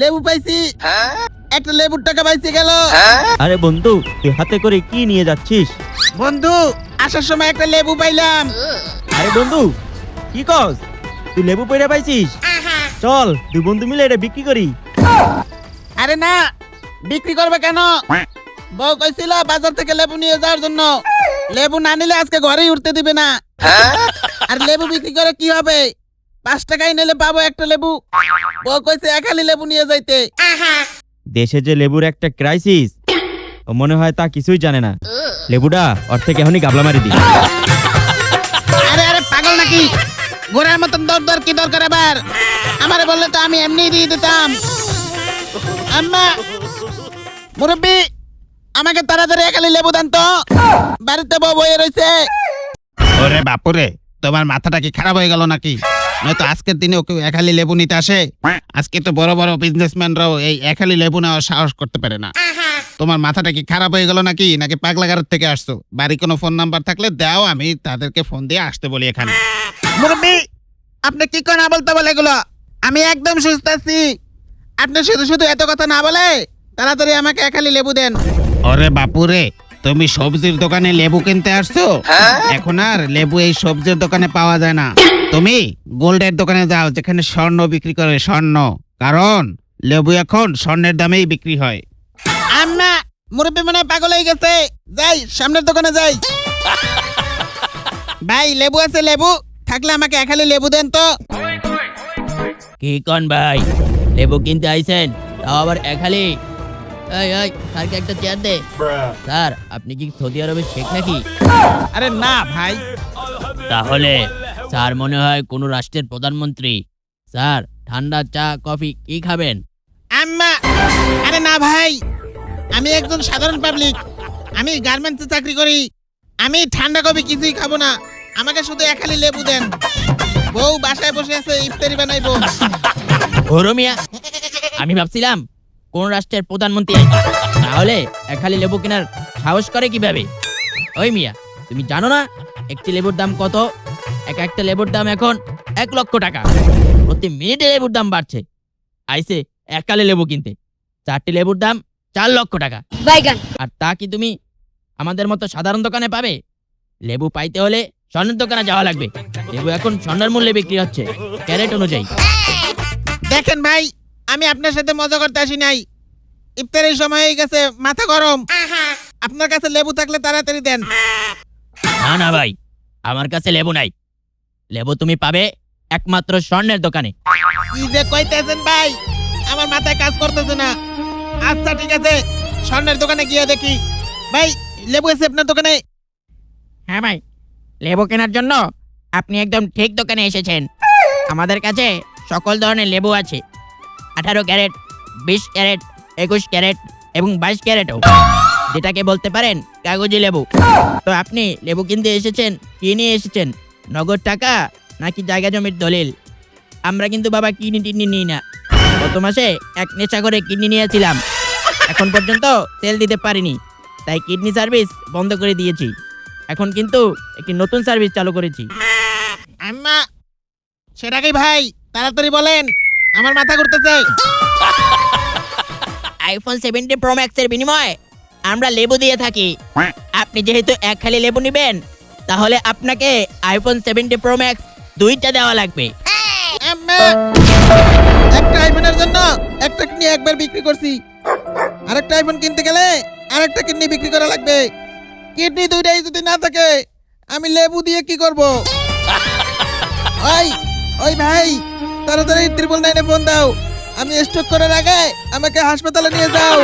লেবু পাইছি, একটা লেবুর টাকা পাইছি গেল। আরে বন্ধু, তুই হাতে করে কি নিয়ে যাচ্ছিস? বন্ধু, আসার সময় একটা লেবু পাইলাম। আরে বন্ধু, কি কস? তুই লেবু পেড়ে পাইছিস? চল দুই বন্ধু মিলে এটা বিক্রি করি। আরে না, বিক্রি করবে কেন? বউ কইছিল বাজার থেকে লেবু নিয়ে যাওয়ার জন্য। লেবু না নিলে আজকে ঘরেই উঠতে দিবে না। আর লেবু বিক্রি করে কি হবে? 5 টাকায় নিলে পাবো একটা লেবু। বউ কইছে এক হালি লেবু নিয়ে যাইতে। দেশে যে লেবুর একটা ক্রাইসিস, ও মনে হয় তা কিছুই জানে না। লেবুটা ওর থেকে এখনই গাবলা মারি দি। আরে আরে পাগল নাকি? ঘোড়ার মতন দর দর কি দরকার আবার? আমারে বললে তো আমি এমনি দিয়ে দিতাম। আম্মা, মুরব্বি, আমাকে তাড়াতাড়ি এক হালি লেবু দেন তো। বাড়িতে বউ বয়ে রয়েছে। ওরে বাপুরে, তোমার মাথাটা কি খারাপ হয়ে গেল নাকি? নয়তো আজকের দিনে ওকে এক হালি লেবু নিতে আসে? আজকে তো বড় বড় বিজনেসম্যানরাও এই এক হালি লেবু নেওয়ার সাহস করতে পারে না। তোমার মাথাটা কি খারাপ হয়ে গেল নাকি? নাকি পাগলাগারদ থেকে আসছো? বাড়ি কোনো ফোন নাম্বার থাকলে দাও, আমি তাদেরকে ফোন দিয়ে আসতে বলি এখানে। মুরব্বি, আপনি কি করে না বলতে বলে এগুলো? আমি একদম সুস্থ আছি। আপনি শুধু শুধু এত কথা না বলে তাড়াতাড়ি আমাকে এক হালি লেবু দেন। ওরে বাপুরে, তুমি সবজির দোকানে লেবু কিনতে আসছো? এখন আর লেবু এই সবজির দোকানে পাওয়া যায় না। তুমি গোল্ডের দোকানে যাও, যেখানে স্বর্ণ বিক্রি করে, স্বর্ণ। কারণ লেবু এখন স্বর্ণের দামেই বিক্রি হয়। আম্মা, মুরব্বি মনে হয় পাগল হয়ে গেছে। যাই, সামনের দোকানে যাই। ভাই, লেবু আছে? লেবু থাকলে আমাকে এক হালি লেবু দেন তো। কি কন ভাই, লেবু কিনতে আইছেন, তাও আবার এক হালি? এই এই, স্যারকে একটা চেয়ার দে। স্যার, আপনি কি সৌদি আরবের শেখ নাকি? আরে না ভাই। তাহলে স্যার মনে হয় কোনো রাষ্ট্রের প্রধানমন্ত্রী। স্যার, ঠান্ডা চা কফি কি খাবেন? আম্মা, আরে না ভাই, আমি একজন সাধারণ পাবলিক। আমি গার্মেন্টসে চাকরি করি। আমি ঠান্ডা কফি কিছুই খাবো না। আমাকে শুধু এক হালি লেবু দেন। বউ বাসায় বসে আছে, ইফতারি বানাইবো। ওরো মিয়া, আমি ভাবছিলাম কোন রাষ্ট্রের প্রধানমন্ত্রী। তাহলে এক হালি লেবু কেনার সাহস করে কিভাবে? ওই মিয়া, তুমি জানো না একটি লেবুর দাম কত? একটা লেবুর দাম এখন 1 লক্ষ টাকা। প্রতি মিনিটে লেবুর দাম বাড়ছে। আইসে এক হালি লেবু কিনতে 4টি লেবুর দাম 4 লক্ষ টাকা। আর তা কি তুমি আমাদের মতো সাধারণ দোকানে পাবে? লেবু পাইতে হলে স্বর্ণের দোকানে যাওয়া লাগবে। লেবু এখন স্বর্ণের মূল্যে বিক্রি হচ্ছে, ক্যারেট অনুযায়ী। দেখেন ভাই, আমি আপনার সাথে মজা করতে আসি নাই। ইফতারের সময় হয়ে গেছে, মাথা গরম। আপনার কাছে লেবু থাকলে তাড়াতাড়ি দেন। না না ভাই, আমার কাছে লেবু নাই। লেবু তুমি পাবে একমাত্র স্বর্ণের দোকানে। কি যে কইতেছেন ভাই, আমার মাথায় কাজ করতেছে না। আচ্ছা ঠিক আছে, স্বর্ণের দোকানে গিয়ে দেখি। ভাই, লেবু আছে আপনার দোকানে? হ্যাঁ ভাই, লেবু কেনার জন্য আপনি একদম ঠিক দোকানে এসেছেন। আমাদের কাছে সকল ধরনের লেবু আছে, 18 ক্যারেট, 20 ক্যারেট, 21 ক্যারেট এবং 22 ক্যারেটও, যেটাকে বলতে পারেন কাগজি লেবু। তো আপনি লেবু কিনতে এসেছেন, কি নিয়ে এসেছেন? নগদ টাকা নাকি জায়গা জমির দলিল? আমরা কিন্তু বাবা কিডনি টিডনি নিই না। গত মাসে এক নেশা করে কিডনি নিয়েছিলাম, এখন পর্যন্ত সেল দিতে পারিনি, তাই কিডনি সার্ভিস বন্ধ করে দিয়েছি। এখন কিন্তু একটি নতুন সার্ভিস চালু করেছি। আম্মা, সেটা কি ভাই? তাড়াতাড়ি বলেন, আমার মাথা ঘুরতেছে। আইফোন 17 প্রো ম্যাক্স এর বিনিময়ে আমরা লেবু দিয়ে থাকি। আপনি যেহেতু এক খালি লেবু নেবেন, তাহলে আপনাকে আইফোন 17 প্রো ম্যাক্স 2টা দেওয়া লাগবে। আম্মা, একটা আইফোনের জন্য একটা কিডনি একবার বিক্রি করছি। আরেকটা আইফোন কিনতে গেলে আরেকটা কিডনি বিক্রি করা লাগবে। কিডনি দুইটাই যদি না থাকে, আমি লেবু দিয়ে কি করব? ওই ওই ভাই, তাড়াতাড়ি 999 ফোন দাও। আমি স্ট্রোক করার আগে আমাকে হাসপাতালে নিয়ে যাও।